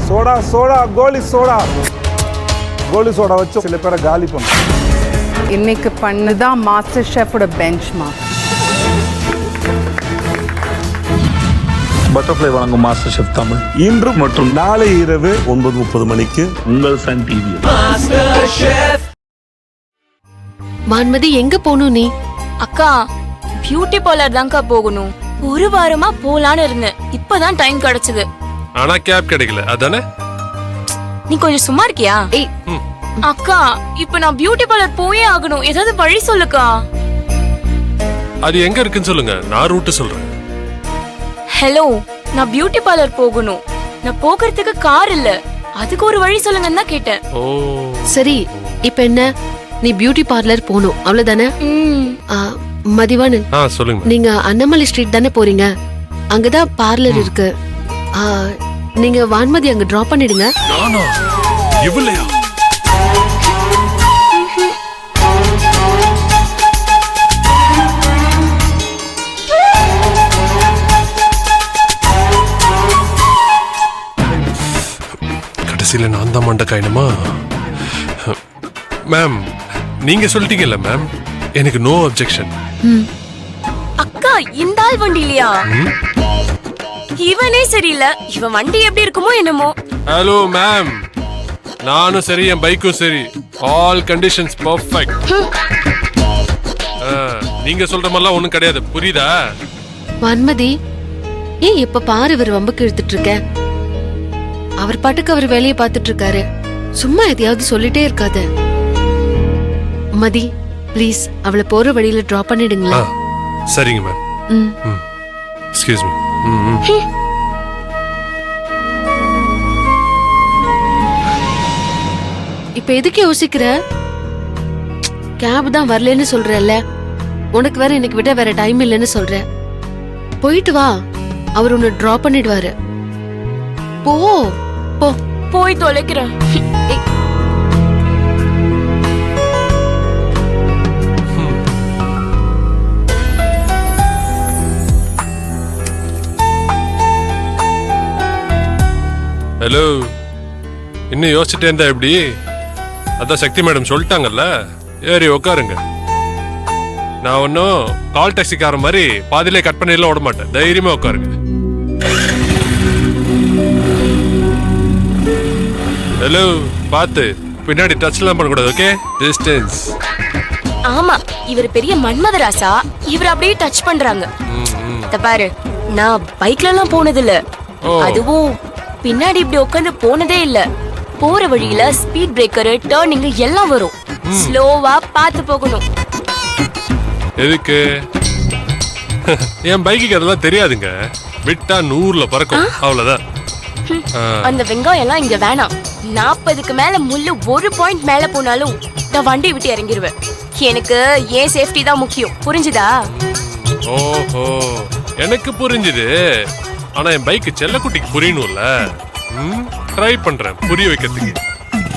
Soda soda கோலி soda வச்சு சில பேரை காலி பண்ணும். இன்னைக்கு பண்ணதான் மாஸ்டர் ஷெஃபோட பெஞ்ச் மார்க். பட்டர்ஃப்ளை வழங்கும் மாஸ்டர் ஷெஃப் தமிழ் இன்று மற்றும் நாளை இரவு 9:30 மணிக்கு உங்கள் சன் டிவி. வான்மதி எங்க போகணும் நீ? அக்கா பியூட்டி பார்லர் தான்க்கா போகணும். ஒரு வாரமா போலான்னு இருந்தேன், இப்பதான் டைம் கிடைச்சது. ஆனா கேப் கிடைக்கல அதானே? நீ கொஞ்சம் சும்மா இருக்கியா? ஏய் அக்கா இப்ப நான் பியூட்டி பார்லர் போயே ஆகணும், ஏதாவது வழி சொல்லுக்கா. அது எங்க இருக்குன்னு சொல்லுங்க, நான் ரூட் சொல்றேன். ஹலோ, நான் பியூட்டி பார்லர் போகணும். நான் போகிறதுக்கு கார் இல்ல, அதுக்கு ஒரு வழி சொல்லுங்கன்னு தான் கேட்டேன். ஓ சரி, இப்ப என்ன? நீ பியூட்டி பார்லர் போகணும் அவ்வளவுதானே? மதிவானன் சொல்லுங்க. நீங்க அன்னமலை ஸ்ட்ரீட் தானே போறீங்க? அங்கதான் பார்லர் இருக்கு. நீங்க வான்மதி அங்க டிராப் பண்ணிடுங்க. நானா? இவ்வளையா? கடைசியில நான் தான் மண்ட காயணுமா? மேம் நீங்க சொல்லிட்டீங்கல்ல மேம், எனக்கு நோ அப்ஜெக்ஷன். அக்கா இந்த ஆள் வண்டி இல்லையா? இவனே சரியில்லை, இவன் வண்டி எப்படி இருக்குமோ என்னமோ. ஹலோ மேம், நானும் சரி என் பைக்கும் சரி, ஆல் கண்டிஷன்ஸ் பெர்ஃபெக்ட். நீங்க சொல்ற மாதிரிலாம் ஒண்ணும் கிடையாது, புரியுதா? வான்மதி ஏன் எப்ப பாரு இவர் வம்புக்கு இழுத்துட்டு இருக்க? அவர் பாட்டுக்கு அவர் வேலையை பார்த்துட்டு இருக்காரு, சும்மா எதையாவது சொல்லிட்டே இருக்காத. மதி ப்ளீஸ் அவளை போற வழியில டிராப் பண்ணிடுங்களா? சரிங்க மேம். Excuse me. இப்ப எதுக்கு யோசிக்கிற? கேப் தான் வரலன்னு சொல்றல்ல, உனக்கு வேற இன்னைக்கு விட வேற டைம் இல்லைன்னு சொல்ற. போயிட்டு வா, அவர் உன்னை டிராப் பண்ணிடுவாரு. போ போ. போய் தொலைக்கிறேன். ஹலோ, இன்னும் யோசிச்சுட்டே இருந்தா எப்படி? அதான் சக்தி மேடம் சொல்லிட்டாங்கல்ல, ஏறி உட்காருங்க. நான் ஒன்னும் கால் டாக்ஸிக்கார மாதிரி பாதியிலே கட் பண்ணிடலாம் ஓட மாட்டேன், தைரியமா உட்காருங்க. ஹலோ பார்த்து பின்னாடி டச்லாம் பண்ணக்கூடாது, ஓகே? டிஸ்டன்ஸ். ஆமா, இவர் பெரிய மன்மதராசா, இவர் அப்படியே டச் பண்றாங்க. பாரு, நான் பைக்ல எல்லாம் போனது இல்ல, அதுவும் பின்னாடி இப்படி உட்காந்து போனதே இல்ல. போற வழியில ஸ்பீட் பிரேக்கர், டர்னிங் எல்லாம் வரும், ஸ்லோவா பார்த்து போகணும். எதுக்கு? என் பைக்கு அதெல்லாம் தெரியாதுங்க, விட்டா 100ல பறக்கும், அவ்வளவுதான். அந்த வெங்காயம் எல்லாம் இங்க வேணாம். 40க்கு மேல முள்ளு 1 பாயிண்ட் மேல போனாலும் நான் வண்டி விட்டு இறங்கிடுவேன். எனக்கு ஏன் சேஃப்டி தான் முக்கியம், புரிஞ்சுதா? ஓஹோ, எனக்கு புரிஞ்சுது. ஆனா என் பைக்கு செல்லக்குட்டிக்கு புரியணும்ல. ட்ரை பண்றேன் புரிய வைக்கிறதுக்கு.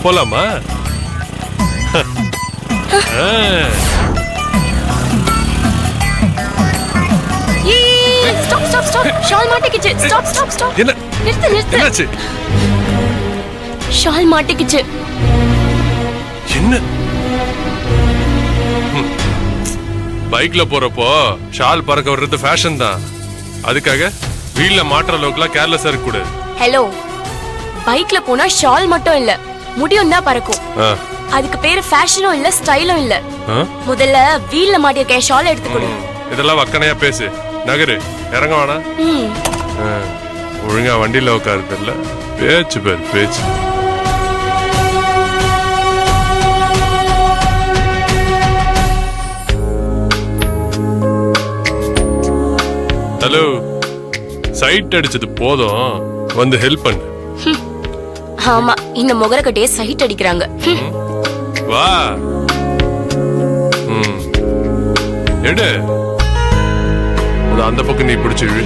போலாமா? ஸ்டாப் ஸ்டாப் ஸ்டாப், ஷால் மாட்டிக்கிச்சு. Stop stop stop. என்ன? நிறுத்து. என்னாச்சு? ஷால் மாட்டிக்கிச்சு. என்ன? பைக்ல போறப்போ ஷால் பறக்க விடுறது ஃபேஷன் தான், அதுக்காக வீல்ல மாற்ற அளவுக்குலாம் கேர்லெஸ்ஸா இருக்க கூடாது. ஹலோ, பைக்ல போனா ஷால் மட்டும் இல்ல, முடியும் தான் பறக்கும். அதுக்கு பேரு ஃபேஷனும் இல்ல, ஸ்டைலும் இல்ல. முதல்ல வீல்ல மாட்டிருக்க ஷால் எடுத்துக்கொடு. இதெல்லாம் வக்கனையா பேசு, நகரு, இறங்க வேணா. ஒழுங்கா வண்டியில உட்காருது இல்ல, பேச்சு பேர் பேச்சு. ஹலோ, சைட் அடிச்சது போதும், வந்து ஹெல்ப் பண்ணு. ஆமா, இந்த முகர கட்டையே சைட் அடிக்கிறாங்க. வா. எடு, அந்த பக்கம் நீ பிடிச்சு இழு.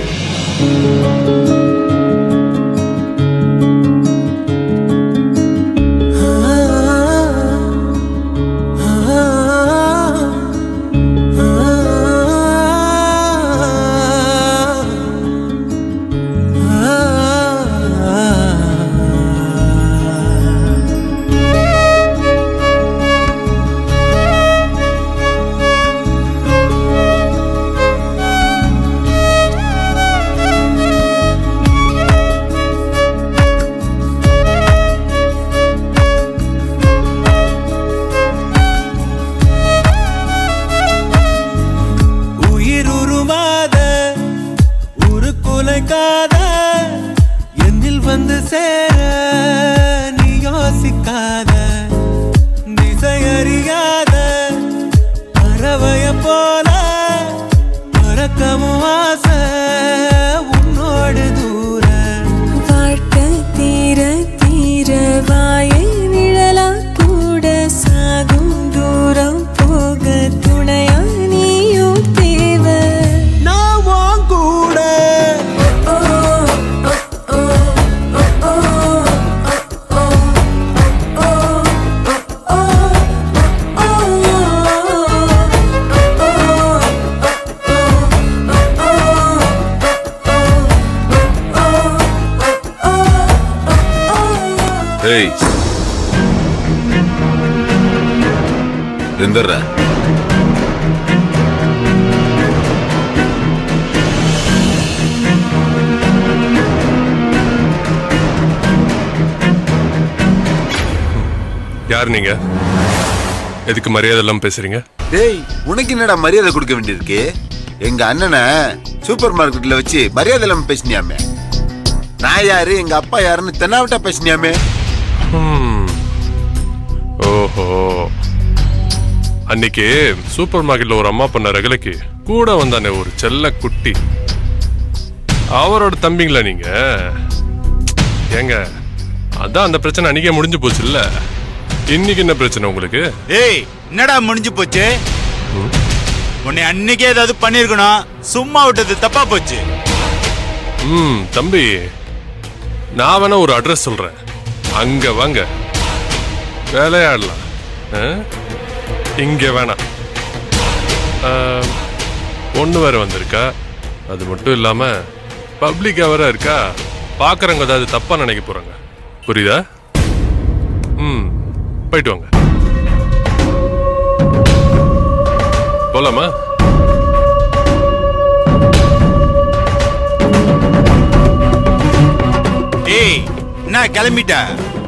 வந்து சேர நீ யோசிக்காத திசையறியாத பறவைய போல பறக்கவும் ஆசை உன்னோடு தூர வாழ்க்கை தீர தீர வாயை நிழலா கூட சாகும் தூரம் போக துணையா நீயும் தேவை நான் உன் கூட ஏய் எந்தர்ற யார் நீங்க? எதுக்கு மரியாதை எல்லாம் பேசுறீங்க? டேய் உனக்கு என்னடா மரியாதை கொடுக்க வேண்டியிருக்கு? எங்க அண்ணனை சூப்பர் மார்க்கெட்ல வச்சு மரியாதை இல்லாம பேசினியாமே. நான் யாரு எங்க அப்பா யாருன்னு தென்னாவட்டா பேசினியாமே. ஓஹோ, அன்னைக்கு சூப்பர் மார்க்கெட்ல ஒரு அம்மா பண்ண ரகலைக்கு கூட வந்தானே ஒரு செல்ல குட்டி, அவரோட தம்பிங்களா நீங்க? ஏங்க அதான் அந்த பிரச்சனை அன்னைக்கே முடிஞ்சு போச்சு இல்ல? இன்னைக்கு என்ன பிரச்சனை உங்களுக்கு? ஏய் என்னடா முடிஞ்சு போச்சு? உன்னை அன்னைக்கே ஏதாவது பண்ணிருக்கணும், சும்மா விட்டது தப்பா போச்சு. தம்பி, நான் வேணா ஒரு அட்ரஸ் சொல்றேன், அங்க வாங்க வேலையாடலாம். இங்க வேணாம். ஒண்ணு வேற வந்திருக்கா, அது மட்டும் இல்லாம பப்ளிக்கா வேற இருக்கா, பாக்குறவங்க ஏதாவது தப்பா நினைக்க போறாங்க. புரியுதா? போயிட்டு வாங்க. போலாமா? ஏய் என்ன கிளம்பிட்ட?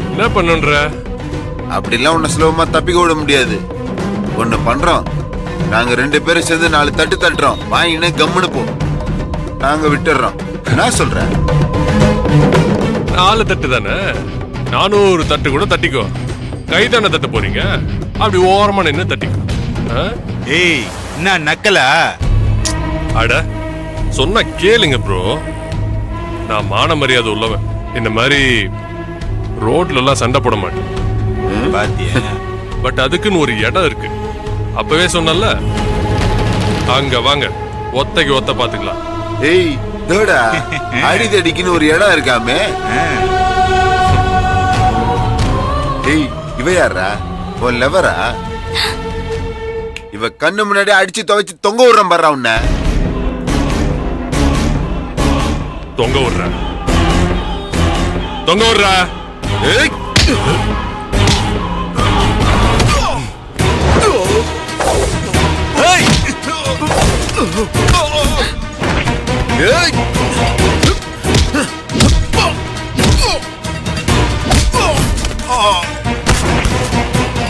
என்ன பண்ணுன்ற? அப்படிலாம் உன்னை சுலபமா தப்பிக்க விட முடியாது. ஒண்ணு பண்றோம், நாங்க 2 பேரும் சேர்ந்து 4 தட்டு தட்டுறோம், வாங்கினே கம்முன்னு போ, நாங்க விட்டுறோம். என்ன சொல்ற? 4 தட்டு தானே, 400 தட்டு கூட தட்டிக்கோ. கைதான தட்ட போறீங்க, அப்படி ஓரமா நின்று தட்டிக்கோ. ஏய் என்ன நக்கலா? அட சொன்ன கேளுங்க ப்ரோ, நான் மான மரியாதை உள்ளவன். இந்த மாதிரி ரோட்ல எல்லாம் சண்டை போட மாட்டேன். பட் அதுக்குன்னு ஒரு இடம் இருக்கு, அப்பவே சொன்னல. அங்க வாங்க, ஒத்தைக்கு ஒத்த பாத்துக்கலாம். ஏய் தோடா, அடிதடிக்குன்னு ஒரு இடம் இருக்காமே. ஏய் இவ யாரா? உன் லெவரா? இவ கண்ணு முன்னாடி அடிச்சு துவைச்சு தொங்க விடுறான் பாரு. உன்ன தொங்க விடுற தொங்க விடுற. ஏய்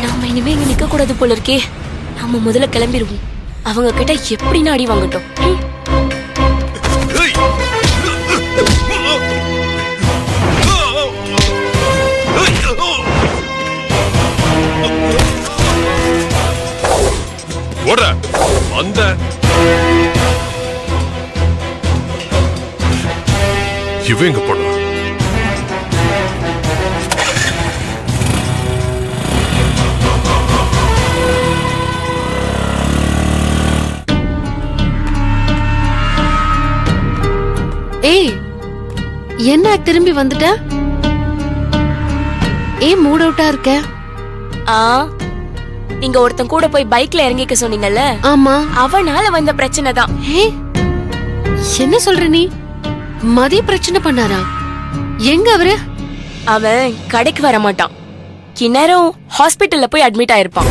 நாம இனிமே இங்க நிக்க கூடாது போல இருக்கே. நாம முதல்ல கிளம்பிடுவோம், அவங்க கிட்ட எப்படின்னு அடி வாங்கட்டும். ஓடுற அந்த இவன் எங்க போன? ஏய் என்ன திரும்பி வந்துட்ட? ஏன் மூட் அவுட்டா இருக்க? நீங்க ஒருத்தன் கூட போய் பைக்ல இறங்கிக்க சொன்னீங்கல்ல, ஆமா, அவனால வந்த பிரச்சனை தான். என்ன சொல்ற நீ? மதிய பிரச்சனை பண்ணாரா? எங்க அவரு? அவன் கடைக்கு வர மாட்டான், இந்நேரம் ஹாஸ்பிட்டல்ல போய் அட்மிட் ஆயிருப்பான்.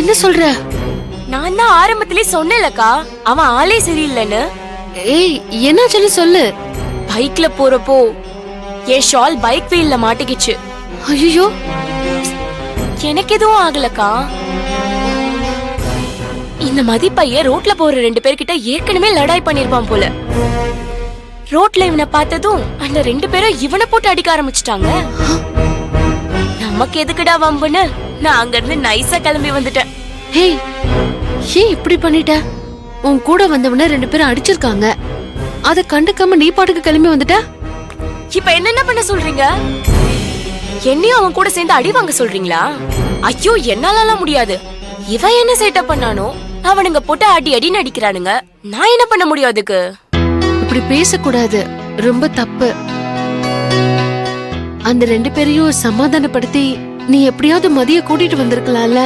என்ன சொல்ற? நான் தான் ஆரம்பத்திலே சொன்னேன்லக்கா, அவன் ஆளே சரியில்லைன்னு. ஏய் என்னாச்சுன்னு சொல்லு. பைக்ல போறப்போ என் ஷால் பைக் வீல்ல மாட்டிக்கிச்சு. ஐயோ, எனக்கு எதுவும் ஆகலக்கா. இந்த மதிப்பைய ரோட்ல போற 2 பேர்கிட்ட ஏற்கனவே லடாய் பண்ணிருப்பான் போல. ரோட்ல இவனை பார்த்ததும் அந்த 2 பேரும் இவனை போட்டு அடிக்க ஆரம்பிச்சிட்டாங்க. நமக்கு எதுக்குடா வம்புன்னு நான் அங்க இருந்து நைஸா கிளம்பி வந்துட்டேன். ஹேய், ஏன் இப்படி பண்ணிட்ட? உன் கூட வந்தவன 2 பேரும் அடிச்சிருக்காங்க. அத கண்டுக்காம நீ பாட்டுக்கு கிளம்பி வந்துட்ட. இப்ப என்ன பண்ண சொல்றீங்க? என்னையும் அவன் கூட சேர்ந்து அடி வாங்க சொல்றீங்களா? ஐயோ, என்னாலலாம் முடியாது. இவன் என்ன சேட்டை பண்ணானோ அவனுங்க போட்டு அடி அடின்னு அடிக்கிறானுங்க. நான் என்ன பண்ண முடியும் அதுக்கு? இப்படி பேசக்கூடாது, ரொம்ப தப்பு. அந்த 2 பேரையும் சமாதானப்படுத்தி நீ எப்படியாவது மதிய கூட்டிட்டு வந்திருக்கலாம்ல.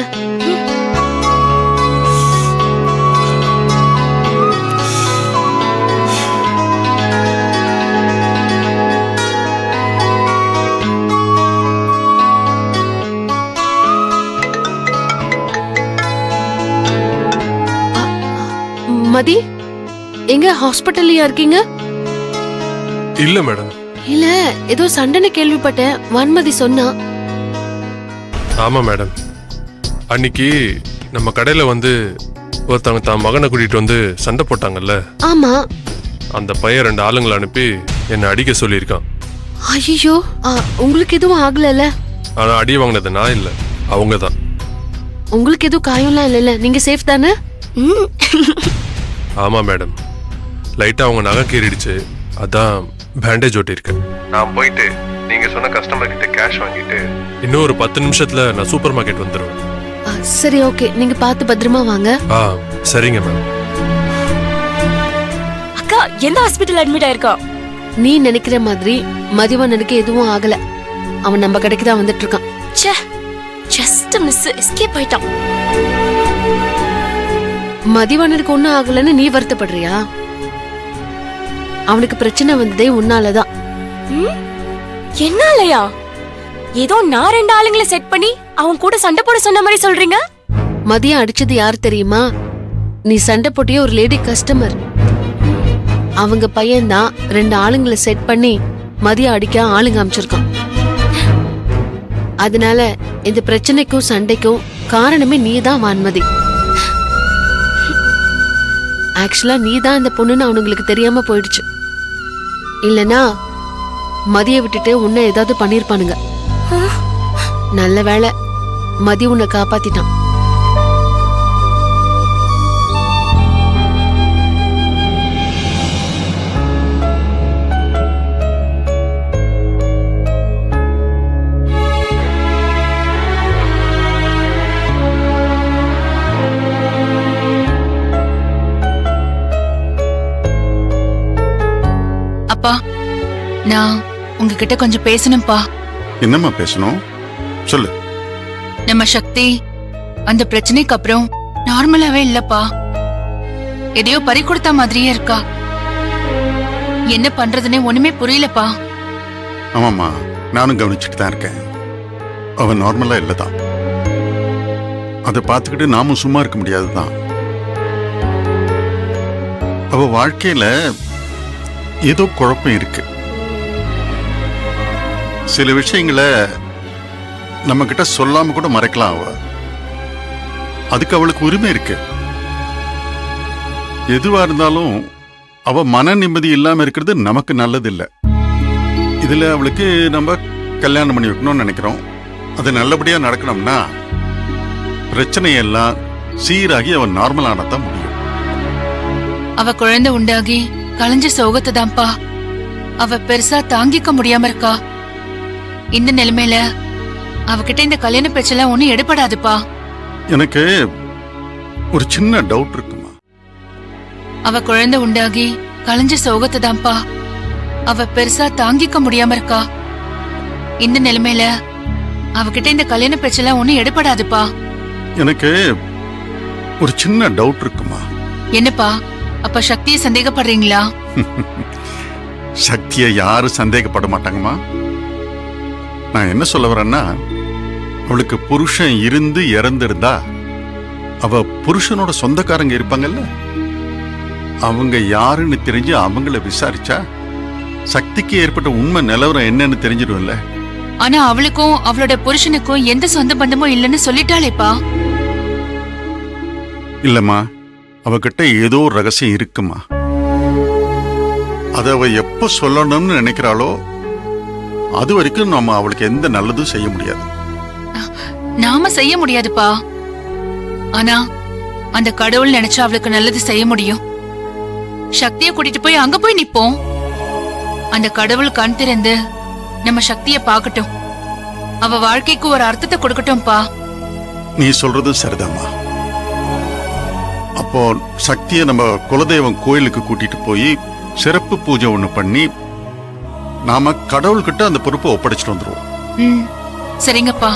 மதி, எங்க ஹாஸ்பிட்டல்லையா இருக்கீங்க? இல்ல மேடம். இல்ல, ஏதோ சண்டைன்னு கேள்விப்பட்டேன். வன்மதி சொன்னா. ஆமா மேடம், அன்னைக்கு நம்ம கடையில வந்து ஒருத்தவங்க தான் மகனை கூட்டிட்டு வந்து சண்டை போட்டாங்கல்ல. ஆமா. அந்த பையன் 2 ஆளுங்களை அனுப்பி என்னை அடிக்க சொல்லியிருக்கான். ஐயோ, உங்களுக்கு எதுவும் ஆகலல்ல? ஆனா அடி வாங்கினது நான் இல்ல, அவங்க தான். உங்களுக்கு எதுவும் காயம்லாம் இல்லைல்ல? நீங்க சேஃப் தானே? ஆமா மேடம், லைட்டா அவங்க நகை கீறிடுச்சு, அதான் பேண்டேஜ் ஒட்டியிருக்கேன். நான் போயிட்டு நீங்க சொன்ன கஸ்டமர் கிட்ட கேஷ் வாங்கிட்டு இன்னும் ஒரு 10 நிமிஷத்துல நான் சூப்பர் மார்க்கெட் வந்துடுவேன். சரி, ஓகே. நீங்க பார்த்து பத்திரமா வாங்க. சரிங்க மேம். அக்கா, எந்த ஹாஸ்பிட்டல் அட்மிட் ஆயிருக்கா? நீ நினைக்கிற மாதிரி மதிவண்ணனுக்கு எதுவும் ஆகல. அவன் நம்ம கடைக்கு தான் வந்துட்டு இருக்கான். ச்சே, ஜஸ்ட் மிஸ், எஸ்கேப் ஆயிட்டான். மதிவண்ணனுக்கு ஒண்ணும் ஆகலன்னு நீ வருத்தப்படுறியா? அவனுக்கு பிரச்சனை வந்ததே உன்னாலதான். என்னாலயா? ஏதோ நான் 2 ஆளுங்களை செட் பண்ணி அவன் கூட சண்டை போட சொன்ன மாதிரி சொல்றீங்க. மதியம் அடிச்சது யார் தெரியுமா? நீ சண்டை போட்டிய ஒரு லேடி கஸ்டமர். அவங்க பையன்தான் 2 ஆளுங்களை செட் பண்ணி மதியம் அடிக்க ஆளுங்க அமைச்சிருக்கான். அதனால இந்த பிரச்சனைக்கும் சண்டைக்கும் காரணமே நீதான் வான்மதி. ஆக்சுவலா நீதான் இந்த பொண்ணுன்னு அவனுங்களுக்கு தெரியாம போயிடுச்சு. இல்லனா மதிய விட்டுட்டு உன்னை ஏதாவது பண்ணிருப்பானுங்க. நல்ல வேளை மதி உன்னை காப்பாத்திட்டான். அப்பா, நான் உங்ககிட்ட கொஞ்சம் பேசணும்பா. என்னம்மா பேசணும்? சொல்லு. நம்ம சக்தி அந்த பிரச்சனைக்கு அப்புறம் நார்மலாவே இல்லப்பா. எதையோ பறி கொடுத்த மாதிரியே இருக்கா. என்ன பண்றதுன்னே ஒண்ணுமே புரியலப்பா. ஆமாம்மா, நானும் கவனிச்சுட்டு தான் இருக்கேன். அவன் நார்மலா இல்லதான். அதை பார்த்துக்கிட்டு நாமும் சும்மா இருக்க முடியாதுதான். அவ வாழ்க்கையில ஏதோ குழப்பம் இருக்கு. சில விஷயங்களை நம்ம கிட்ட சொல்லாம கூட மறைக்கலாம். அதுக்கு அவளுக்கு உரிமை இருக்கு. எதுவா இருந்தாலும் அவ மன நிம்மதி இல்லாம இருக்கிறது நமக்கு நல்லது இல்லை. இதுல அவளுக்கு நம்ம கல்யாணம் பண்ணி வைக்கணும்னு நினைக்கிறோம். அது நல்லபடியா நடக்கணும்னா பிரச்சனையெல்லாம் சீராகி அவன் நார்மலானதான் முடியும். அவ குழந்தை உண்டாகி களைஞ்ச சோகத்தை தான்ப்பா அவ பெருசா தாங்கிக்க முடியாம இருக்கா. இந்த நிலைமையில அவகிட்ட இந்த கல்யாண பிரச்சனை ஒண்ணும் எடுபடாதுப்பா. எனக்கு ஒரு சின்ன டவுட் இருக்குமா. அவ குழந்தை உண்டாகி களைஞ்ச சோகத்தை தான்ப்பா அவ பெருசா தாங்கிக்க முடியாம இருக்கா. இந்த நிலைமையில அவகிட்ட இந்த கல்யாண பிரச்சனை ஒண்ணும் எடுபடாதுப்பா. எனக்கு ஒரு சின்ன டவுட் இருக்குமா. என்னப்பா, அப்ப சக்தியை சந்தேகப்படுறீங்களா? சக்தியை யாரும் சந்தேகப்பட மாட்டாங்கம்மா. நான் என்ன சொல்ல வரேன்னா, அவளுக்கு புருஷன் இருந்து இறந்திருந்தா அவ புருஷனோட சொந்தக்காரங்க இருப்பாங்கல்ல, அவங்க யாருன்னு தெரிஞ்சு அவங்கள விசாரிச்சா சக்திக்கு ஏற்பட்ட உண்மை நிலவரம் என்னன்னு தெரிஞ்சிடும்ல. ஆனா அவளுக்கும் அவளோட புருஷனுக்கும் எந்த சொந்த பந்தமும் இல்லைன்னு சொல்லிட்டாளேப்பா. இல்லம்மா, அவகிட்ட ஏதோ ரகசியம் இருக்குமா. அதை அவ எப்ப சொல்லணும்னு நினைக்கிறாளோ அது வரைக்கும் நம்ம அவளுக்கு எந்த நல்லதும் செய்ய முடியாது. நாம செய்ய முடியாதுப்பா. ஆனா அந்த கடவுள் நினைச்சா அவளுக்கு நல்லது செய்ய முடியும். சக்தியை கூட்டிட்டு போய் அங்க போய் நிப்போம். அந்த கடவுள் கண் திறந்து நம்ம சக்தியை பார்க்கட்டும். அவ வாழ்க்கைக்கு ஒரு அர்த்தத்தை கொடுக்கட்டும்பா. நீ சொல்றது சரிதாம்மா. அப்போ சக்தியை நம்ம குலதெய்வம் கோயிலுக்கு கூட்டிட்டு போய் சிறப்பு பூஜை ஒண்ணு பண்ணி நாம கடவுள்கிட்ட அந்த பொறுப்பை ஒப்படைச்சிட்டு வந்துருவோம். ம், சரிங்கப்பா.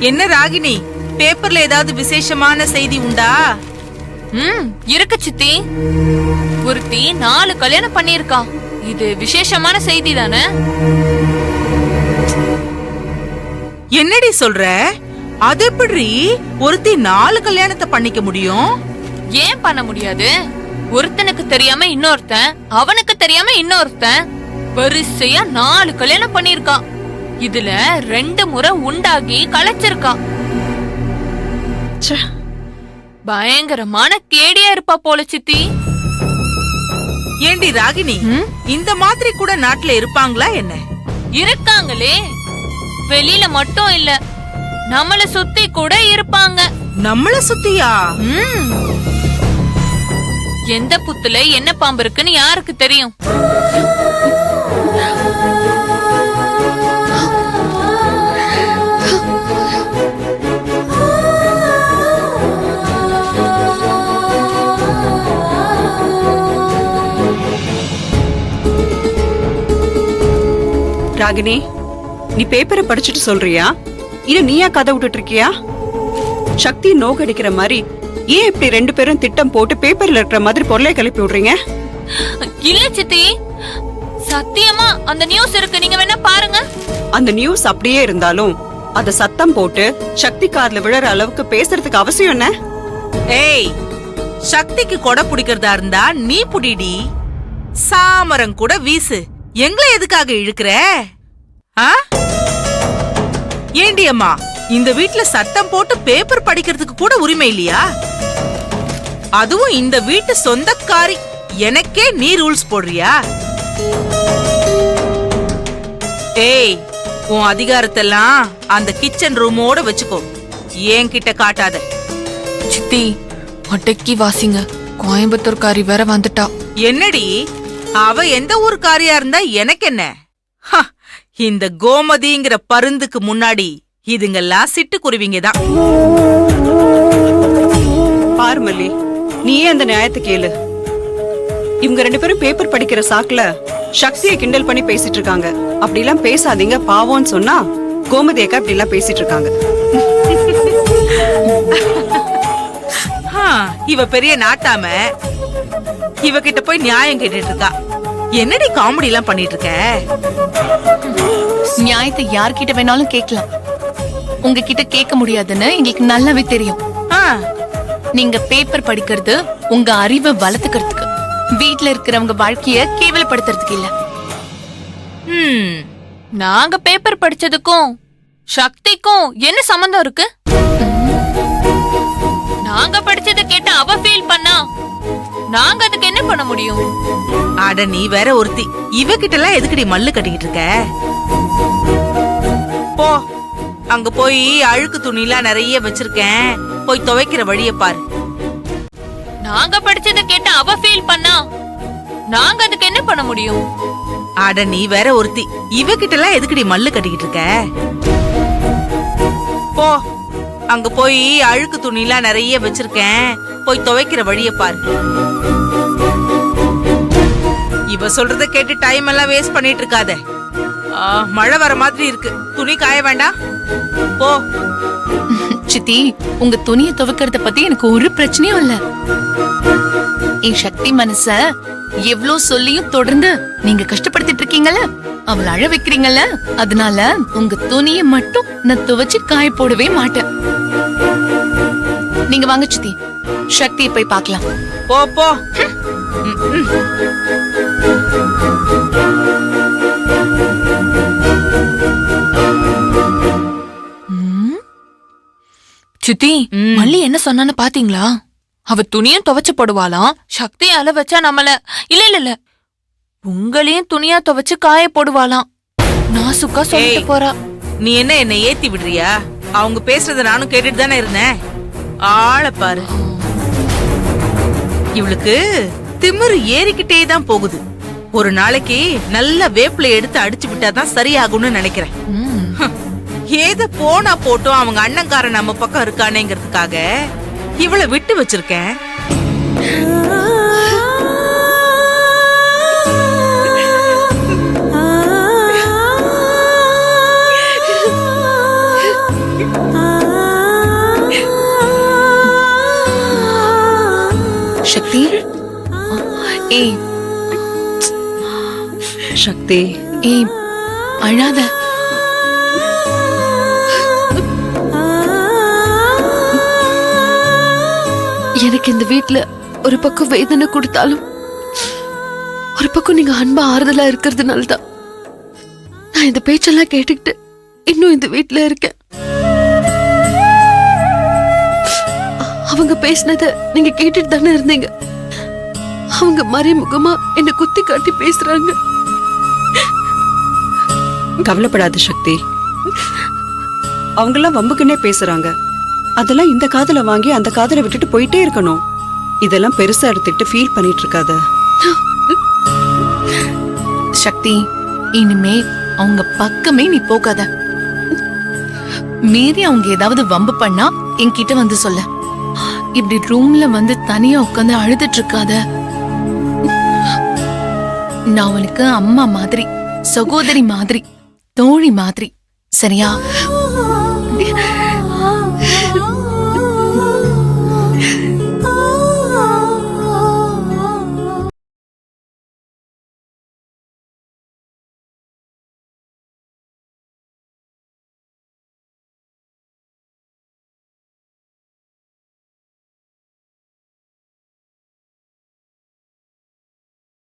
என்ன ராகினி, பேப்பர்ல ஏதாவது விசேஷமான செய்தி உண்டா? இருக்கு சித்தி. ஒருத்தி 4 கல்யாணம் பண்ணிருக்கா. இது விசேஷமான செய்தி தானே? என்னடி சொல்ற? அது எப்படி ஒருத்தி 4 கல்யாணத்தை பண்ணிக்க முடியும்? ஏன் பண்ண முடியாது? ஒருத்தனுக்கு தெரியாம இன்னொருத்தன், அவனுக்கு தெரியாம இன்னொருத்தன், வரிசையா 4 கல்யாணம் பண்ணிருக்கா. இதுல 2 முறை உண்டாகி கலைச்சிருக்கா. பயங்கரமான கேடியா இருப்பா போல சித்தி. ஏண்டி ராகினி, இந்த மாதிரி கூட நாட்டுல இருப்பாங்களா என்ன? இருக்காங்களே, வெளியில மட்டும் இல்ல, நம்மள சுத்தி கூட இருப்பாங்க. நம்மள சுத்தியா? எந்த புத்துல என்ன பாம்பு இருக்குன்னு யாருக்கு தெரியும்? ராகினி, நீ பேப்பரை படிச்சுட்டு சொல்றியா இல்ல நீயா கதை விட்டுட்டு இருக்கியா? சக்தி நோக்கடிக்கிற மாதிரி ஏன் இப்படி 2 பேரும் திட்டம் போட்டு பேப்பர்ல இருக்கிற மாதிரி பொருளை கிளப்பி விடுறீங்க? இல்ல சித்தி, சத்தியமா அந்த நியூஸ் இருக்கு, நீங்க வேணா பாருங்க. அந்த நியூஸ் அப்படியே இருந்தாலும் அத சத்தம் போட்டு சக்தி கார்ல விழற அளவுக்கு பேசுறதுக்கு அவசியம் என்ன? ஏய், சக்திக்கு கொடை பிடிக்கிறதா இருந்தா நீ புடிடி, சாமரம் கூட வீசு. எங்களை எதுக்காக இழுக்கிற? ஏண்டி அம்மா, இந்த வீட்ல சத்தம் போட்டு பேப்பர் படிக்கிறதுக்கு கூட உரிமை இல்லையா? அதுவும் இந்த வீட்டு சொந்தக்காரி எனக்கே நீ ரூல்ஸ் போடுறியா? ஏய், உன் அதிகாரத்தெல்லாம் அந்த கிச்சன் ரூமோட வச்சுக்கோ, என்கிட்ட காட்டாத. சித்தி, அடக்கி வாசிங்க, கோயம்புத்தூர்காரி வேற வந்துட்டா. என்னடி, அவ எந்த ஊருக்காரியா இருந்தா எனக்கு என்ன? இந்த கோமதிங்கிற பருந்துக்கு முன்னாடி இதுங்கெல்லாம் சிட்டுக்குருவிங்க தான். பார்மல்லி, நீயே அந்த நியாயத்தை கேளு. இவங்க 2 பேரும் பேப்பர் படிக்கிற சாக்குல சக்தியை கிண்டல் பண்ணி பேசிட்டு இருக்காங்க. அப்படி எல்லாம் பேசாதீங்க பாவம்னு சொன்னா கோமதி அக்கா இப்படி எல்லாம் பேசிட்டு இருக்காங்க. இவ பெரிய நாட்டாம, இவகிட்ட போய் நியாயம் கேட்டுட்டு இருக்கா. என்னடி காமெடி எல்லாம் பண்ணிட்டு இருக்க? நியாயத்தை யார்கிட்ட வேணாலும் கேட்கலாம், உங்ககிட்ட கேட்க முடியாதுன்னு எங்களுக்கு நல்லாவே தெரியும். நீங்க பேப்பர் படிக்கிறது உங்க அறிவை வளர்த்துக்கிறதுக்கு, வீட்ல இருக்கிறவங்க வாழ்க்கைய கேவலப்படுத்துறதுக்கு இல்ல. நாங்க பேப்பர் படிச்சதுக்கும் சக்திக்கும் என்ன சம்பந்தம் இருக்கு? நாங்க படிச்சத கேட்டு அவ ஃபீல் பண்ணா நாங்க அதுக்கு என்ன பண்ண முடியும்? அட நீ வேற ஒருத்தி, இவகிட்ட எல்லாம் எதுக்குடி மல்லு கட்டிக்கிட்டு இருக்க? போ, அங்க போய் அழுக்கு துணிலாம் நிறைய வச்சிருக்கேன், போய் துவைக்கிற வழிய பாரு. நாங்க படிச்சத கேட்டு அவ ஃபீல் பண்ணா நாங்க அதுக்கு என்ன பண்ண முடியும்? அட நீ வேற ஒருத்தி, இவகிட்ட எல்லாம் எதுக்குடி மல்லு கட்டிக்கிட்டு இருக்க? போ, அங்க போய் அழுக்கு துணிலாம் நிறைய வச்சிருக்கேன், போய் துவைக்கிற வழிய பாரு. இவ சொல்றத கேட்டு டைம் எல்லாம் வேஸ்ட் பண்ணிட்டு இருக்காத. மழை வர மாதிரி இருக்கு, துணி காய வேண்டாம், போ. சித்தி, உங்க துணியை துவைக்கிறத பத்தி எனக்கு ஒரு பிரச்சனையும் இல்ல. என் சக்தி மனச எவ்ளோ சொல்லியும் தொடர்ந்து நீங்க கஷ்டப்படுத்திட்டு இருக்கீங்கல்ல, அவளை அழ வைக்கிறீங்கல்ல, அதனால உங்க துணியை மட்டும் நான் துவைச்சு காய போடவே மாட்டேன். நீங்க வாங்க சித்தி, சக்தியை போய் பார்க்கலாம். போ போ. சித்தி மல்லி என்ன சொன்னான்னு பாத்தீங்களா? அவ துணியும் துவைச்சு போடுவாளாம், சக்தியால வச்சா நம்மள இல்ல இல்ல இல்ல உங்களையும் துணியா துவைச்சு காய போடுவாளாம். நாசுக்கா சொல்லிட்டு போறா. நீ என்ன ஏத்தி விடுறியா? அவங்க பேசுறத நானும் கேட்டுட்டு தானே இருந்தேன். ஆள பாரு, இவளுக்கு திமிரு ஏறிக்கிட்டே தான் போகுது. ஒரு நாளைக்கு நல்ல வேப்பிலை எடுத்து அடிச்சு விட்டாதான் சரியாகும்னு நினைக்கிறேன். ஏத போனா போட்டும் அவங்க அண்ணன்காரன் நம்ம பக்கம் இருக்கானேங்கிறதுக்காக இவளை விட்டு வச்சிருக்கேன். சக்தி, ஏய் சக்தி, ஏய் அழாத. எனக்கு இந்த வீட்ல ஒரு பக்கம் வேதனை கொடுத்தாலும் ஒரு பக்கம் நீங்க அன்பா ஆறுதலா இருக்கிறதுனால தான் நான் இந்த பேச்செல்லாம் கேட்டுக்கிட்டு இன்னும் இந்த வீட்ல இருக்கேன். அவங்க பேசினத நீங்க கேட்டுட்டு தானே இருந்தீங்க. அவங்க மறைமுகமா என்ன குத்தி காட்டி பேசுறாங்க. கவலைப்படாத சக்தி, அவங்கெல்லாம் வம்புக்குன்னே பேசுறாங்க. அதெல்லாம் இந்த காதுல வாங்கி அந்த காதுல விட்டுட்டு போயிட்டே இருக்கணும். இதெல்லாம் பெருசா எடுத்துட்டு ஃபீல் பண்ணிட்டு இருக்காத. சக்தி, இனிமே அவங்க பக்கமே நீ போகாத. மீறி அவங்க ஏதாவது வம்பு பண்ணா என்கிட்ட வந்து சொல்ல. இப்படி ரூம்ல வந்து தனியா உட்காந்து அழுதுட்டு இருக்காத. நான் உனக்கு அம்மா மாதிரி, சகோதரி மாதிரி, தோழி மாதிரி, சரியா?